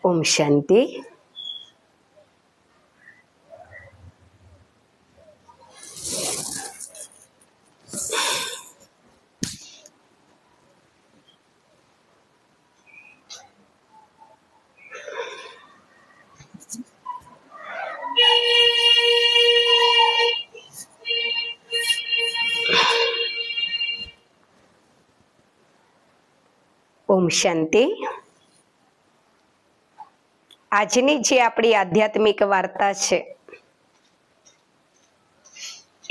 ઓમ શાંતિ. ઓમ શાંતિ. આજની જે આપણી આધ્યાત્મિક વાર્તા છે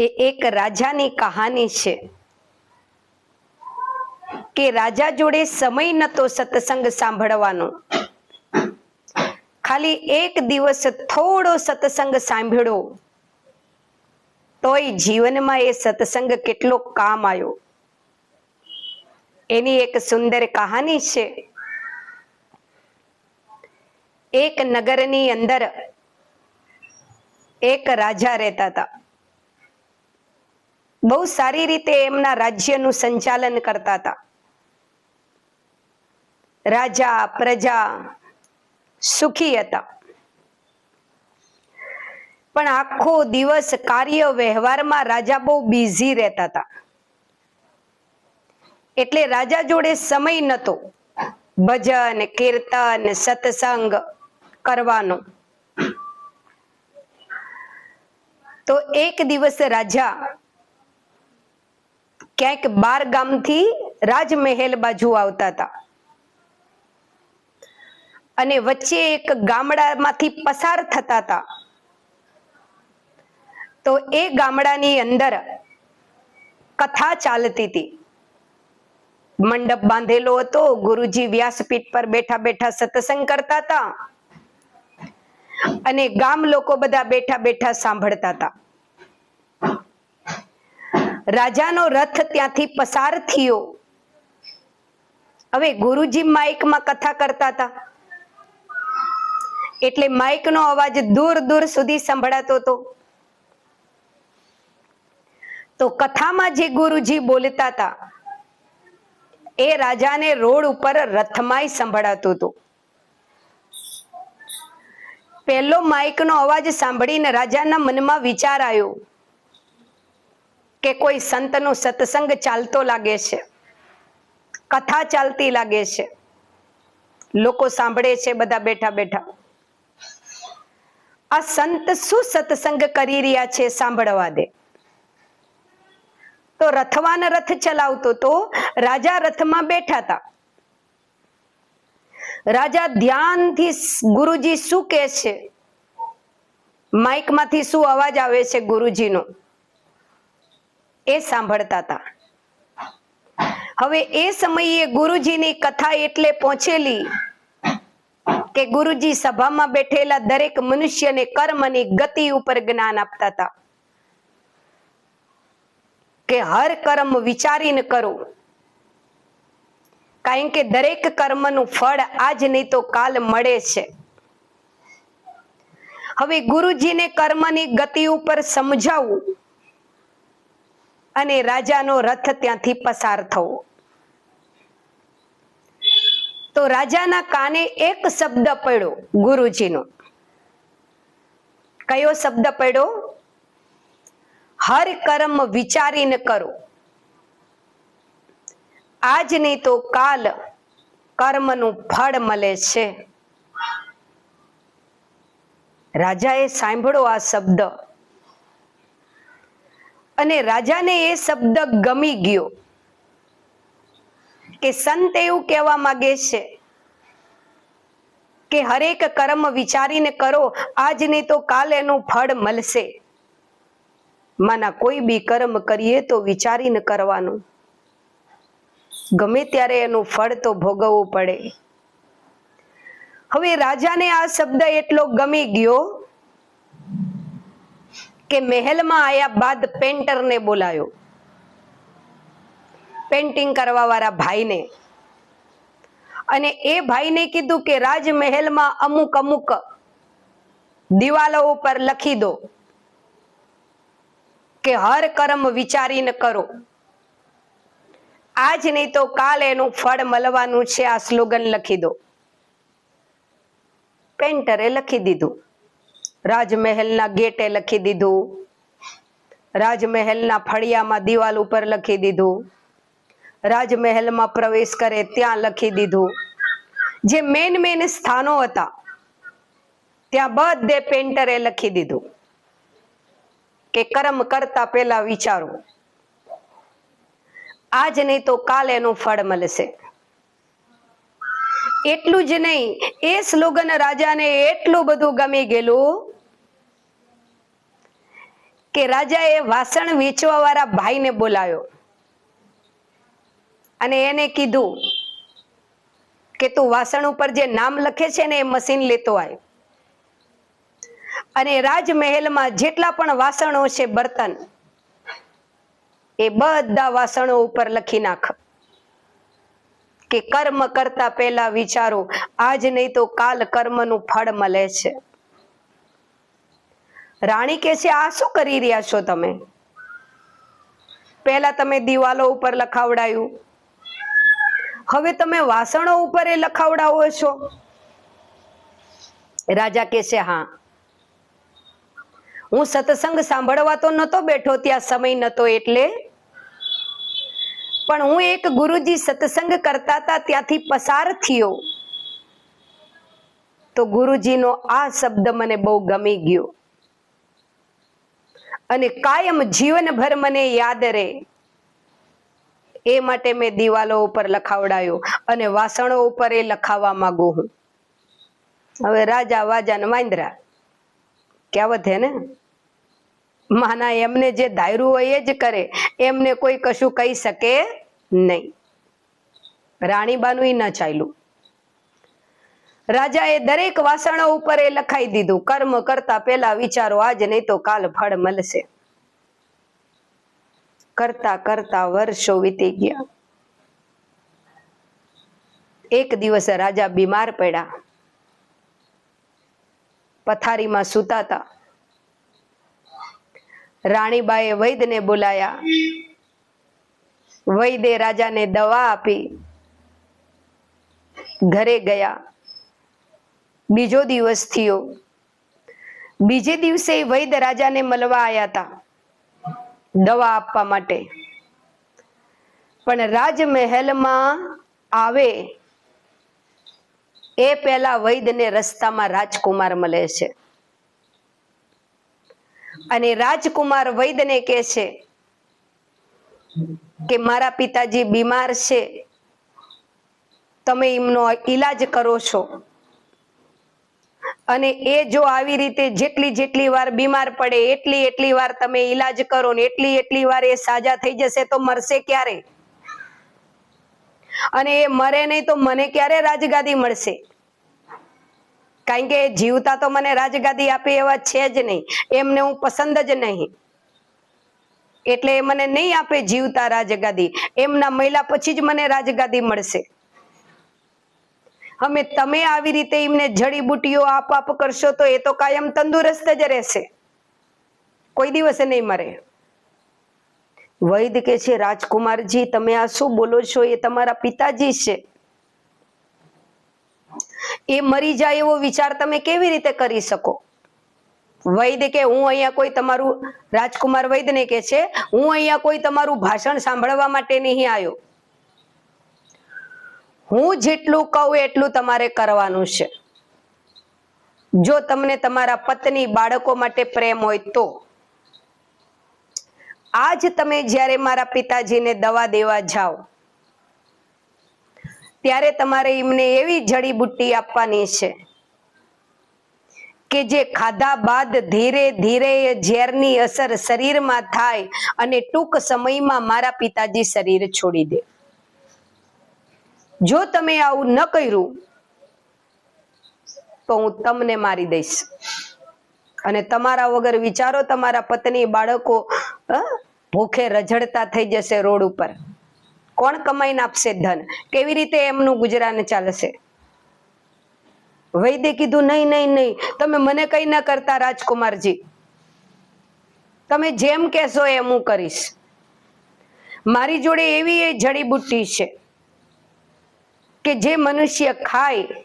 એ એક રાજાની કહાની છે કે રાજા જોડે સમય નતો સત્સંગ સાંભળવાનો. ખાલી એક દિવસ થોડો સત્સંગ સાંભળ્યો તોય જીવનમાં એ સત્સંગ કેટલો કામ આવ્યો. એની એક સુંદર કહાની છે. એક નગરની અંદર એક રાજા રહેતા હતા. બહુ સારી રીતે એમના રાજ્યનું સંચાલન કરતા હતા. રાજા પ્રજા સુખી હતા. પણ આખો દિવસ કાર્ય વ્યવહારમાં રાજા બહુ બિઝી રહેતા હતા. એટલે રાજા જોડે સમય નતો ભજન કીર્તન સત્સંગ કરવાનો. તો એક દિવસ રાજા ક્યાંક બાર ગામથી રાજમહેલ બાજુ આવતા હતા અને વચ્ચે એક ગામડામાંથી પસાર થતા હતા. તો એ ગામડાની અંદર કથા ચાલતી હતી. મંડપ બાંધેલો હતો. ગુરુજી વ્યાસપીઠ પર બેઠા બેઠા સત્સંગ કરતા હતા અને ગામ લોકો બધા બેઠા બેઠા સાંભળતા હતા. રાજાનો રથ ત્યાંથી પસાર થયો. હવે ગુરુજી માઇકમાં કથા કરતા હતા એટલે માઇકનો અવાજ દૂર દૂર સુધી સંભળાતો હતો. તો કથામાં જે ગુરુજી બોલતા હતા એ રાજાને રોડ ઉપર રથમાંય સંભળાતું હતું. પહેલો માઇકનો અવાજ સાંભળીને રાજાના મનમાં વિચાર આવ્યો કે કોઈ સંતનો સત્સંગ ચાલતો લાગે છે, કથા ચાલતી લાગે છે, લોકો સાંભળે છે બધા બેઠા બેઠા. આ સંત શું સત્સંગ કરી રહ્યા છે સાંભળવા દે. તો રથવાન રથ ચલાવતો તો રાજા રથમાં બેઠા હતા. રાજા ધ્યાનથી ગુરુજી શું કહે છે, માઇકમાંથી શું અવાજ આવે છે ગુરુજીનો એ સાંભળતા હતા. હવે એ સમયે ગુરુજીની કથા એટલે પહોંચેલી કે ગુરુજી સભામાં બેઠેલા દરેક મનુષ્યને કર્મની ગતિ ઉપર જ્ઞાન આપતા હતા કે હર કર્મ વિચારીને કરો, કારણ કે દરેક કર્મનું ફળ આજ નહીં તો કાલ મળે છે. હવે ગુરુજીને કર્મની ગતિ ઉપર સમજાવવું અને રાજાનો રથ ત્યાંથી પસાર થવો. તો રાજાના કાને એક શબ્દ પડ્યો ગુરુજીનો. કયો શબ્દ પડ્યો? હર કર્મ વિચારીને કરો, આજ નહીં તો કાલ કર્મનું ફળ મળે છે. રાજાએ સાંભળ્યો આ શબ્દ અને રાજાને એ શબ્દ ગમી ગયો કે સંત એવું કહેવા માંગે છે કે હરેક કર્મ વિચારીને કરો, આજ નહીં તો કાલ એનું ફળ મળશે. માના કોઈ બી કર્મ કરીએ તો વિચારીને કરવાનું, ગમે ત્યારે એનું ફળ તો ભોગવવું પડે. હવે રાજાને આ શબ્દ એટલો ગમી ગયો કે મહેલમાં આવ્યા બાદ પેન્ટરને બોલાયો, પેન્ટિંગ કરવા વાળા ભાઈને, અને એ ભાઈને કીધું કે રાજમહેલમાં અમુક અમુક દિવાલો ઉપર લખી દો કે હર કર્મ વિચારીને કરો, આજ નહીં તો કાલ એનું ફળ મળવાનું છે. આ સ્લોગન લખી દો. પેન્ટરે લખી દીધું, રાજમહેલના ગેટે લખી દીધું, રાજમહેલના ફળિયામાં દિવાલ ઉપર લખી દીધું, રાજમહેલમાં પ્રવેશ કરે ત્યાં લખી દીધું. જે મેન સ્થાનો હતા ત્યાં બધે પેન્ટરે લખી દીધું કે કર્મ કરતા પહેલા વિચારો, આજ નહીં તો કાલ એનું ફળ મળશે. એટલું જ નહીં, એ સ્લોગન રાજાને એટલું બધું ગમી ગયેલું કે રાજાએ વાસણ વેચવા વાળા ભાઈને બોલાવ્યો અને એને કીધું કે તું વાસણ ઉપર જે નામ લખે છે ને એ મશીન લેતો આય અને રાજમહેલમાં જેટલા પણ વાસણો છે બર્તન એ બધા વાસણો ઉપર લખી નાખ કે કર્મ કરતા પહેલા વિચારો, આજ નહીં તો કાલ કર્મનું ફળ મળે છે. રાણી કહે છે, આ શું કરી રહ્યા છો તમે? પહેલા તમે દિવાલો ઉપર લખાવડાયું, હવે તમે વાસણો ઉપર એ લખાવડાવો છો? રાજા કહે છે, હા, હું સત્સંગ સાંભળવા તો નતો બેઠો, ત્યાં સમય નતો એટલે, પણ હું એક ગુરુજી સત્સંગ કરતા હતા ત્યાંથી પસાર થયો તો ગુરુજીનો આ શબ્દ મને બહુ ગમી ગયો અને કાયમ જીવનભર મને યાદ રહે એ માટે મેં દિવાલો ઉપર લખાવડાયો અને વાસણો ઉપર એ લખાવવા માંગુ હું. હવે રાજા વાજા ને વાંદરા કહેવત હે ને, માના એમને જે ધાર્યું હોય એ જ કરે, એમને કોઈ કશું કહી શકે નહીં. રાણીબાનું ન ચાલ્યું. રાજાએ દરેક વાસણો ઉપર એ લખાઈ દીધું, કર્મ કરતા પહેલા વિચારો, આજ નહીં તો કાલ ફળ મળશે. કરતા કરતા વર્ષો વીતી ગયા. એક દિવસ રાજા બીમાર પડ્યા, પથારીમાં સૂતા હતા. રાણીબાએ વૈદ્યને બોલાયા. વૈદ્યે રાજાને દવા આપી, ઘરે ગયા. બીજો દિવસ થયો. બીજે દિવસે વૈદ્ય રાજાને મળવા આવ્યા હતા દવા આપવા માટે, પણ રાજમહેલમાં આવે એ પહેલા વૈદ્યને રસ્તામાં રાજકુમાર મળે છે અને રાજકુમાર વૈદ્યને કહે છે કે મારા પિતાજી બીમાર છે, તમે એમનો ઈલાજ કરો છો અને એ જો આવી રીતે જેટલી વાર બીમાર પડે એટલી વાર તમે ઈલાજ કરો ને એટલી વાર એ સાજા થઈ જશે તો મરશે ક્યારે? અને એ મરે નહીં તો મને ક્યારે રાજગાદી મળશે? કારણ કે જીવતા તો મને રાજગાદી આપે એવા છે જ નહીં, એમને હું પસંદ જ નહીં, એટલે એ મને નહીં આપે જીવતા રાજગાદી, એમના મહિલા પછી જ મને રાજગાદી મળશે. અમે તમે આવી રીતે એમને જડીબુટીઓ આપ કરશો તો એ તો કાયમ તંદુરસ્ત જ રહેશે, કોઈ દિવસે નહીં મરે. વૈદ્ય કે છે, રાજકુમારજી તમે આ શું બોલો છો? એ તમારા પિતાજી છે, એ મરી જાય એવો વિચાર તમે કેવી રીતે કરી શકો? વૈદ્ય કે હું અહીંયા કોઈ તમારું, રાજકુમાર વૈદ્યને કે છે, હું અહીંયા કોઈ તમારું ભાષણ સાંભળવા માટે નહીં આવ્યો, હું જેટલું કહું એટલું તમારે કરવાનું છે. જો તમને તમારા પત્ની બાળકો માટે પ્રેમ હોય તો આજ તમે જ્યારે મારા પિતાજીને દવા દેવા જાઓ ત્યારે તમારે એમને એવી જડીબુટ્ટી આપવાની છે કે જે ખાધા બાદ ધીરે ધીરે ઝેરની અસર શરીરમાં થાય અને ટૂંક સમયમાં મારા પિતાજી શરીર છોડી દે. જો તમે આવું ન કર્યું તો હું તમને મારી દઈશ અને તમારા વગર વિચારો તમારા પત્ની બાળકો ભૂખે રઝળતા થઈ જશે રોડ ઉપર. કોણ કમાઈને આપશે ધન? કેવી રીતે એમનું ગુજરાન ચાલશે? વૈદ્ય કીધું, નહીં નહીં નહીં, તમે મને કઈ ન કરતા રાજકુમારજી, તમે જેમ કહેશો એમ હું કરીશ. મારી જોડે એવી એ જડીબુટ્ટી છે કે જે મનુષ્ય ખાય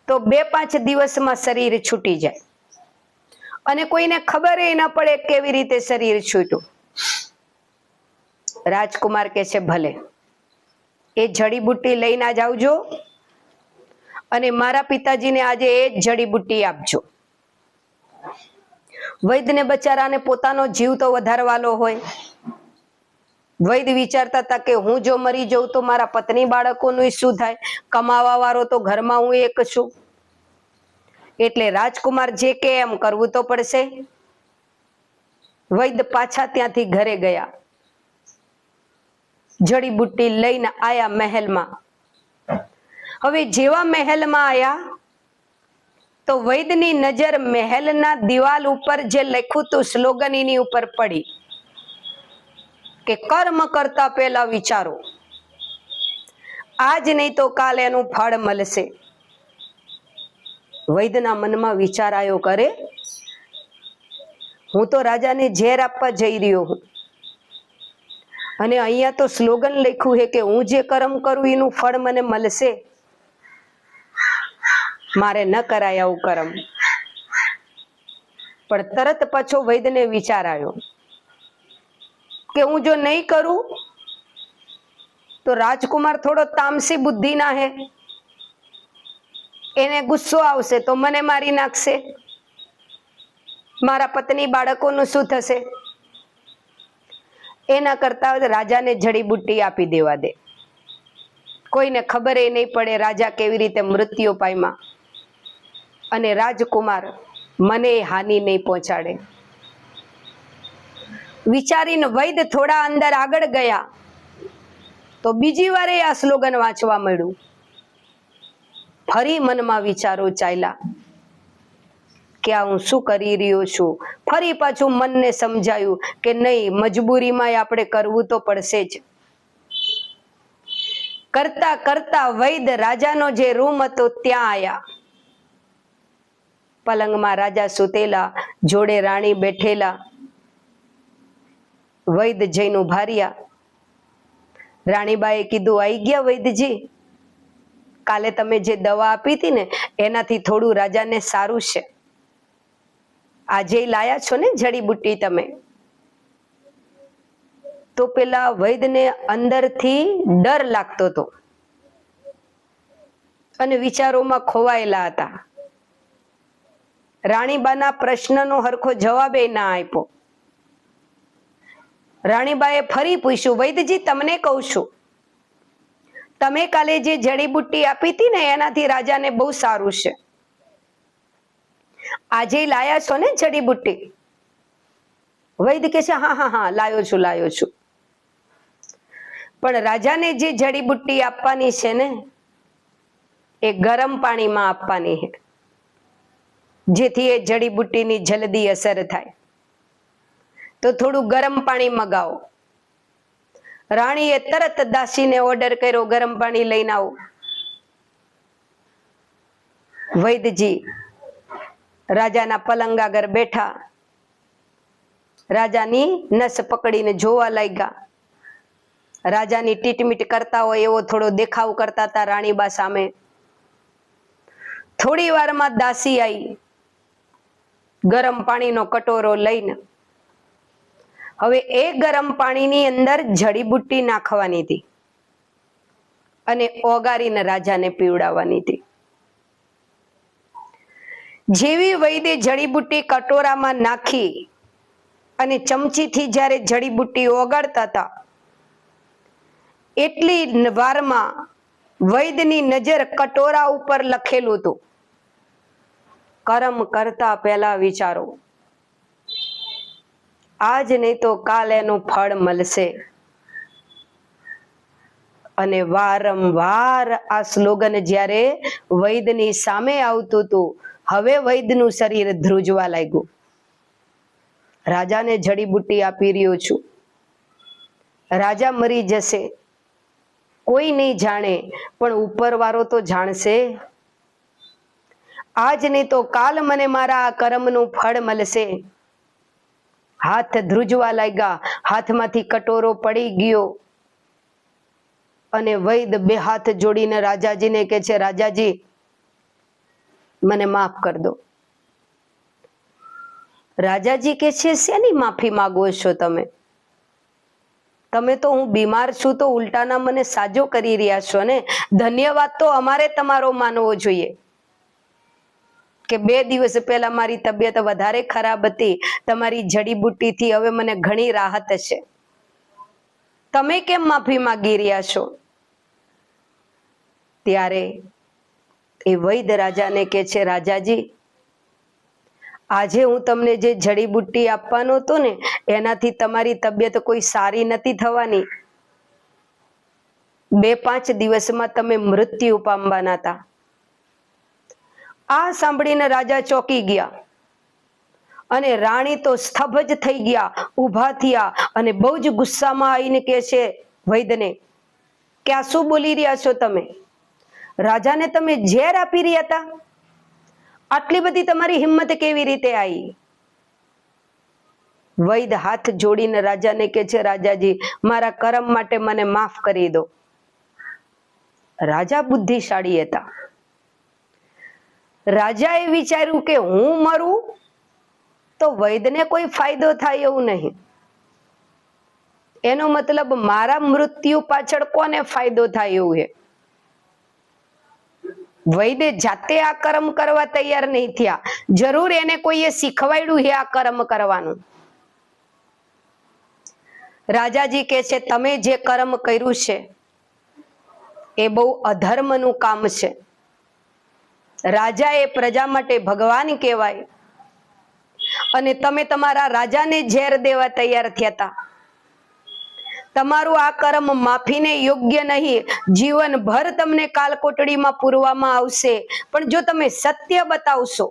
તો 2-5 દિવસમાં શરીર છૂટી જાય અને કોઈને ખબર ન પડે કેવી રીતે શરીર છૂટ્યું. રાજકુમાર કહે છે ભલે, એ જડીબુટ્ટી લઈને જ આવજો અને મારા પિતાજીને આજે એ જ જડીબુટ્ટી આપજો. વૈદ્યને બચારાને પોતાનો જીવ તો વધારવાનો હોય. વૈદ્ય વિચારતા હતા કે હું જો મરી જાઉં તો મારા પત્ની બાળકોનું શું થાય, કમાવા વાળો તો ઘરમાં હું એક છું. એટલે રાજકુમાર જે કે એમ કરવું તો પડશે. વૈદ્ય પાછા ત્યાંથી ઘરે ગયા, જડીબુટ્ટી લઈને આયા મહેલમાં. હવે જેવા મહેલમાં આયા તો વૈદ્યની નજર મહેલના દિવાલ ઉપર જે લખ્યું હતું સ્લોગન એની ઉપર પડી કે કર્મ કરતા પહેલા વિચારો, આજ નહીં તો કાલે એનું ફળ મળશે. વૈદ્યના મનમાં વિચાર આવ્યો, કરે હું તો રાજાને ઝેર આપવા જઈ રહ્યો હું અને અહીંયા તો સ્લોગન લખ્યું છે કે હું જે કર્મ કરું એનું ફળ મને મળશે. મારે ન કરાય આવું કર્મ. પણ તરત પાછો વૈદ્યને વિચાર આવ્યો કે હું જો નહીં કરું તો રાજકુમાર થોડો તામસી બુદ્ધિના હે, એને ગુસ્સો આવશે તો મને મારી નાખશે, મારા પત્ની બાળકોનું શું થશે. એના કરતા રાજાને જડીબુટ્ટી આપી દેવા દે, કોઈને ખબર એ નહીં પડે રાજા કેવી રીતે મૃત્યુ પામ્યા અને રાજકુમાર મને હાનિ નહીં પહોંચાડે. વિચારીને વૈદ્ય થોડા અંદર આગળ ગયા તો બીજી વાર આ સ્લોગન વાંચવા મળ્યું. ફરી મનમાં વિચારો ચાલ્યા કે આ હું શું કરી રહ્યો છું. ફરી પાછું મનને સમજાયું કે નહીં, મજબૂરીમાં આપણે કરવું તો પડશે જ. કરતા કરતા વૈદ્ય રાજાનો જે રૂમ હતો ત્યાં આયા. પલંગમાં રાજા સુતેલા, જોડે રાણી બેઠેલા. વૈદ્ય જઈને ઉભા રહ્યા. રાણીબાએ કીધું, આઈ ગયા વૈદ્યજી? કાલે તમે જે દવા આપી હતી ને એનાથી થોડું રાજાને સારું છે. આજે લાયા છો ને જડીબુટ્ટી તમે? તો પેલા વૈદ્યને અંદરથી ડર લાગતો હતો અને વિચારોમાં ખોવાયેલા હતા. રાણીબાના પ્રશ્નનો હરખો જવાબ એ ના આપ્યો. રાણીબાએ ફરી પૂછ્યું, વૈદ્યજી તમને કહું છું, તમે કાલે જે જડીબુટ્ટી આપી હતી ને એનાથી રાજાને બહુ સારું છે. આજે લાયા છો ને જડીબુટ્ટી? વૈદ્ય કહે છે હા હા હા લાયો છું. પણ રાજાને જે જડીબુટ્ટી આપવાની છે ને એ ગરમ પાણીમાં આપવાની છે, જેથી એ જડીબુટ્ટીની જલ્દી અસર થાય. તો થોડું ગરમ પાણી મગાવો. રાણીએ તરત દાસીને ઓર્ડર કર્યો, ગરમ પાણી લઈને આવો. વૈદ્યજી રાજાના પલંગ આગળ બેઠા, રાજાની નસ પકડીને જોવા લાગ્યા. રાજાની ટીટમીટ કરતા હોય એવો થોડો દેખાવ કરતા હતા રાણીબા સામે. થોડી વારમાં દાસી આવી ગરમ પાણીનો કટોરો લઈને. હવે એ ગરમ પાણીની અંદર જડીબુટ્ટી નાખવાની હતી અને ઓગાળીને રાજાને પીવડાવવાની હતી. જેવી વૈદ્ય જડીબુટ્ટી કટોરામાં નાખી અને ચમચીથી જ્યારે જડીબુટ્ટી ઓગાળતા હતા એટલી વારમાં વૈદ્યની નજર કટોરા ઉપર લખેલું હતું, કર્મ કરતા પહેલા વિચારો, આજ નહીં તો કાલ એનું ફળ મળશે. અને વારંવાર આ સ્લોગન જ્યારે વૈદ્યની સામે આવતું હતું, હવે વૈદ્યનું શરીર ધ્રુજવા લાગ્યું. રાજાને જડીબુટ્ટી આપી રહ્યો છું, રાજા મરી જશે, કોઈ નહીં જાણે પણ ઉપરવાળો તો જાણશે. આજ નહીં તો કાલ મને મારા આ કર્મનું ફળ મળશે. હાથ ધ્રુજવા લાગ્યા, હાથમાંથી કટોરો પડી ગયો અને વૈદ્ય બે હાથ જોડીને રાજાજીને કહે છે, રાજાજી મને માફ કરી દો. રાજાજી કે છે શેની માફી માંગો છો તમે? તમે તો હું બીમાર છું તો ઉલટાના મને સાજો કરી રહ્યા છો ને. ધન્યવાદ તો અમારે તમારો માનવો જોઈએ કે 2 દિવસ પહેલા મારી તબિયત વધારે ખરાબ હતી, તમારી જડીબુટ્ટીથી હવે મને ઘણી રાહત છે. તમે કેમ માફી માંગી રહ્યા છો? ત્યારે એ વૈદ્ય રાજાને કે છે, રાજાજી, આજે હું તમને જે જડીબુટ્ટી આપવાનો હતો ને એનાથી તમારી તબિયત કોઈ સારી નથી થવાની. 2-5 દિવસમાં તમે મૃત્યુ પામવાના હતા. આ સાંભળીને રાજા ચોંકી ગયા અને રાણી તો સ્તબ્ધ જ થઈ ગયા, ઊભા થયા અને બહુ જ ગુસ્સામાં આવીને કહે છે વૈદ્યને કે આ શું બોલી રહ્યા છો તમે? રાજાને તમે ઝેર આપી રહ્યા હતા? આટલી બધી તમારી હિંમત કેવી રીતે આવી? વૈદ્ય હાથ જોડીને રાજાને કહે છે, રાજાજી, મારા કર્મ માટે મને માફ કરી દો. રાજા બુદ્ધિશાળી હતા. રાજાએ વિચાર્યું કે હું મરું તો વૈદ્યને કોઈ ફાયદો થાય એવું નહીં. એનો મતલબ મારા મૃત્યુ પાછળ કોને ફાયદો થાય એવું છે. વૈદ્ય જાતે આ કર્મ કરવા તૈયાર નહીં થયા. જરૂર એને કોઈએ શીખવાડ્યું છે આ કર્મ કરવાનું. રાજાજી કહે છે, તમે જે કર્મ કર્યું છે એ બહુ અધર્મનું કામ છે. રાજા એ પ્રજા માટે ભગવાન કહેવાય અને તમે તમારા રાજાને ઝેર દેવા તૈયાર થયા હતા. તમારું આ કર્મ માફીને યોગ્ય નહીં. જીવનભર તમને કાલકોટડીમાં પૂરવામાં આવશે. પણ જો તમે સત્ય બતાવશો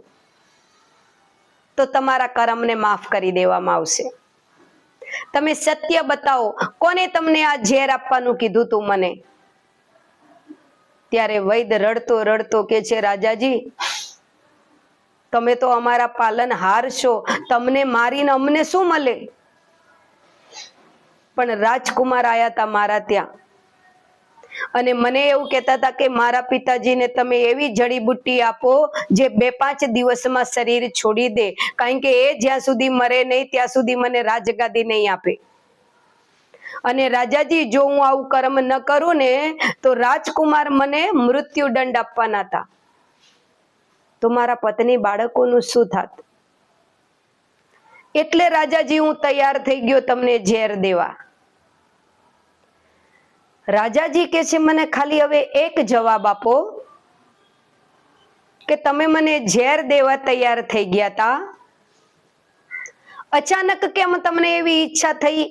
તો તમારા કર્મને માફ કરી દેવામાં આવશે. તમે સત્ય બતાવો. કોને તમને આ ઝેર આપવાનું કીધું તું મને? ત્યારે વૈદ્ય રડતો રડતો કે છે, રાજાજી, તમે તો અમારા પાલનહાર છો, તમને મારીને અમને શું મળે? પણ રાજકુમાર આયા હતા મારા ત્યાં અને મને એવું કહેતા હતા કે મારા પિતાજીને તમે એવી જડીબુટ્ટી આપો જે 2-5 દિવસમાં શરીર છોડી દે, કારણ કે એ જ્યાં સુધી મરે નહીં ત્યાં સુધી મને રાજગાદી નહીં આપે. અને રાજાજી, જો હું આવું કર્મ ન કરું ને તો રાજકુમાર મને મૃત્યુદંડ આપવાના હતા. તો મારા પત્ની બાળકોનું શું થાત? એટલે રાજાજી હું તૈયાર થઈ ગયો તમને ઝેર દેવા. રાજાજી કે છે, મને ખાલી હવે એક જવાબ આપો કે તમે મને ઝેર દેવા તૈયાર થઈ ગયા હતા, અચાનક કેમ તમને એવી ઈચ્છા થઈ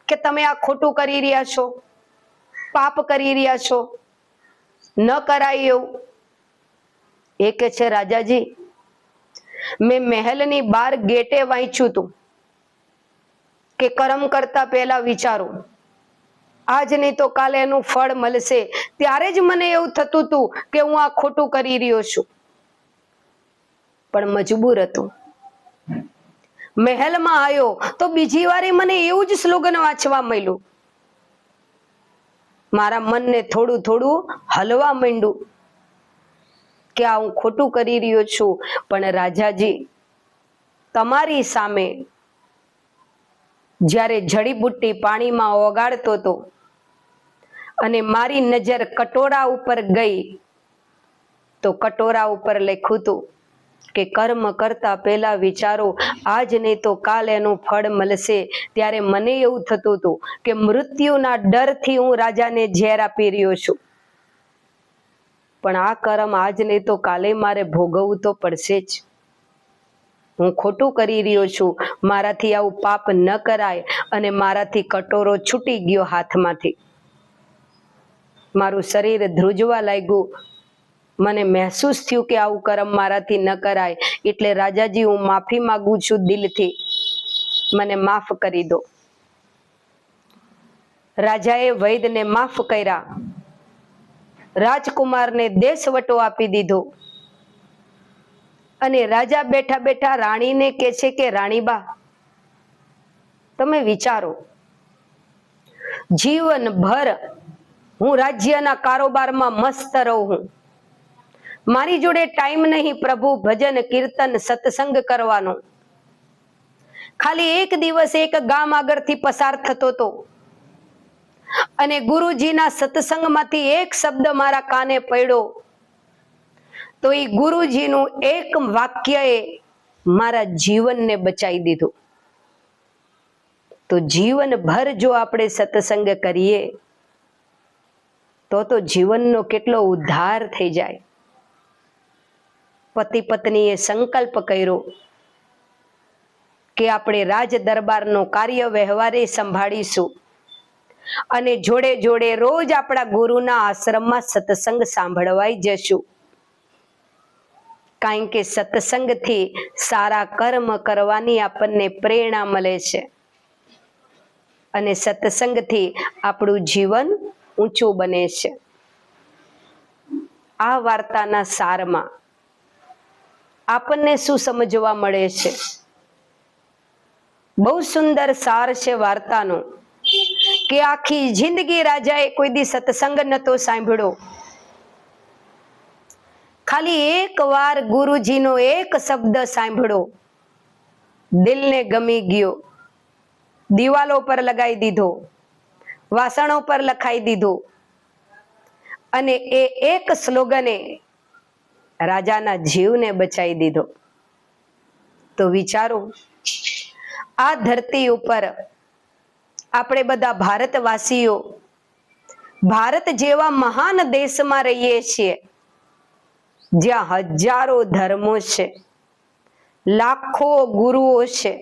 કે તમે આ ખોટું કરી રહ્યા છો, પાપ કરી રહ્યા છો, ન કરાય એવું? એ કે છે, રાજાજી, મેં મહેલની બહાર ગેટે વાંચ્યું હતું કે કર્મ કરતા પહેલા વિચારો, આજ નહીં તો કાલે એનું ફળ મળશે. ત્યારે જ મને એવું થતું હતું કે હું આ ખોટું કરી રહ્યો છું, પણ મજબૂર હતું. મહેલમાં આવ્યો તો બીજી વારે મને એવું જ સ્લોગન વાંચવા મળ્યું. મારા મનને થોડું થોડું હલવા માંડ્યું કે આ હું ખોટું કરી રહ્યો છું. પણ રાજાજી, તમારી સામે જ્યારે જડીબુટ્ટી પાણીમાં ઓગાળતો હતો અને મારી નજર કટોરા ઉપર ગઈ તો કટોરા ઉપર લખ્યું હતું કે કર્મ કરતા પહેલા વિચારો, આજ નહીં તો કાલ એનું ફળ મળશે. ત્યારે મને એવું થતું હતું કે મૃત્યુના ડરથી હું રાજાને ઝેર આપી રહ્યો છું, પણ આ કર્મ આજ નહીં તો કાલે મારે ભોગવવું તો પડશે જ. હું ખોટું કરી રહ્યો છું, મારાથી આવું પાપ ન કરાય. અને મારાથી કટોરો છૂટી ગયો હાથમાંથી. મારું શરીર ધ્રુજવા લાગ્યું. મને મહેસૂસ થયું કે આવું કર્મ મારાથી ન કરાય. એટલે રાજાજી, હું માફી માંગુ છું દિલથી, મને માફ કરી દો. રાજાએ વૈદ્યને માફ કર્યા. રાજકુમારને દેશવટો આપી દીધો અને રાજા બેઠા બેઠા રાણીને કહે છે કે રાણીબા, તમે વિચારો, જીવનભર હું રાજ્યના કારોબારમાં મસ્ત રહું, મારી જોડે ટાઈમ નહીં પ્રભુ ભજન કીર્તન સત્સંગ કરવાનો. ખાલી એક દિવસ એક ગામ આગળથી પસાર થતો હતો અને ગુરુજીના સત્સંગમાંથી એક શબ્દ મારા કાને પડ્યો તો એ ગુરુજીનું એક વાક્યએ મારા જીવનને બચાવી દીધું. તો જીવનભર જો આપણે સત્સંગ કરીએ તો જીવનનો કેટલો ઉદ્ધાર થઈ જાય. પતિ પત્નીએ સંકલ્પ કર્યો કે આપણે રાજ દરબારનો કાર્ય વ્યવહારે સંભાળીશું અને જોડે જોડે રોજ આપણા ગુરુના આશ્રમમાં સત્સંગ સાંભળવાઈ જશું. કારણ કે સત્સંગથી સારા કર્મ કરવાની આપણને પ્રેરણા મળે છે અને સત્સંગથી આપણું જીવન ઊંચું બને છે. આ વાર્તાના સારમાં આપણને શું સમજવા મળે છે? બહુ સુંદર સાર છે વાર્તાનો કે આખી જિંદગી રાજાએ કોઈ દી સત્સંગ નતો સાંભળ્યો. ખાલી એક વાર ગુરુજીનો એક શબ્દ સાંભળ્યો, દિલને ગમી ગયો, દિવાલો પર લગાવી દીધો, વાસણો પર લખાઈ દીધો અને એ એક સ્લોગને રાજાના જીવને બચાવી દીધો. તો વિચારો, આ ધરતી ઉપર આપણે બધા ભારતવાસીઓ ભારત જેવા મહાન દેશમાં રહીએ છીએ જ્યાં હજારો ધર્મો છે, લાખો ગુરુઓ છે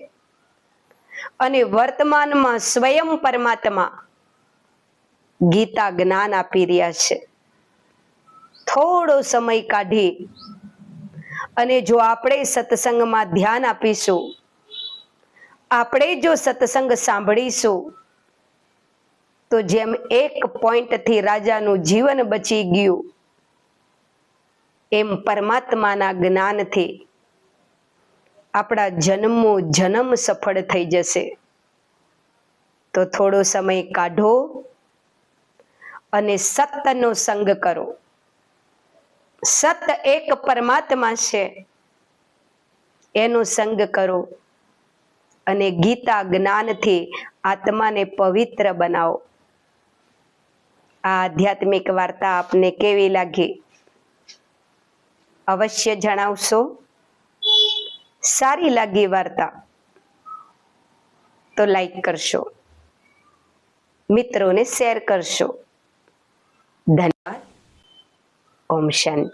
અને વર્તમાનમાં સ્વયં પરમાત્મા ગીતા જ્ઞાન આપી રહ્યા છે. થોડો સમય કાઢી અને જો આપણે સત્સંગમાં ધ્યાન આપીશું, આપણે જો સત્સંગ સાંભળીશું તો જેમ એક પોઈન્ટથી રાજાનું જીવન બચી ગયું એમ પરમાત્માના જ્ઞાનથી આપણા જન્મો જન્મ સફળ થઈ જશે. તો થોડો સમય કાઢો અને સત્યનો સંગ કરો. સત્ય એક પરમાત્મા છે, એનો સંગ કરો અને ગીતા જ્ઞાનથી આત્માને પવિત્ર બનાવો. આ આધ્યાત્મિક વાર્તા આપને કેવી લાગી અવશ્ય જણાવશો. સારી લાગી વાર્તા તો લાઈક કરશો, મિત્રોને શેર કરશો. ધન્યવાદ. ઓમ શાંતિ.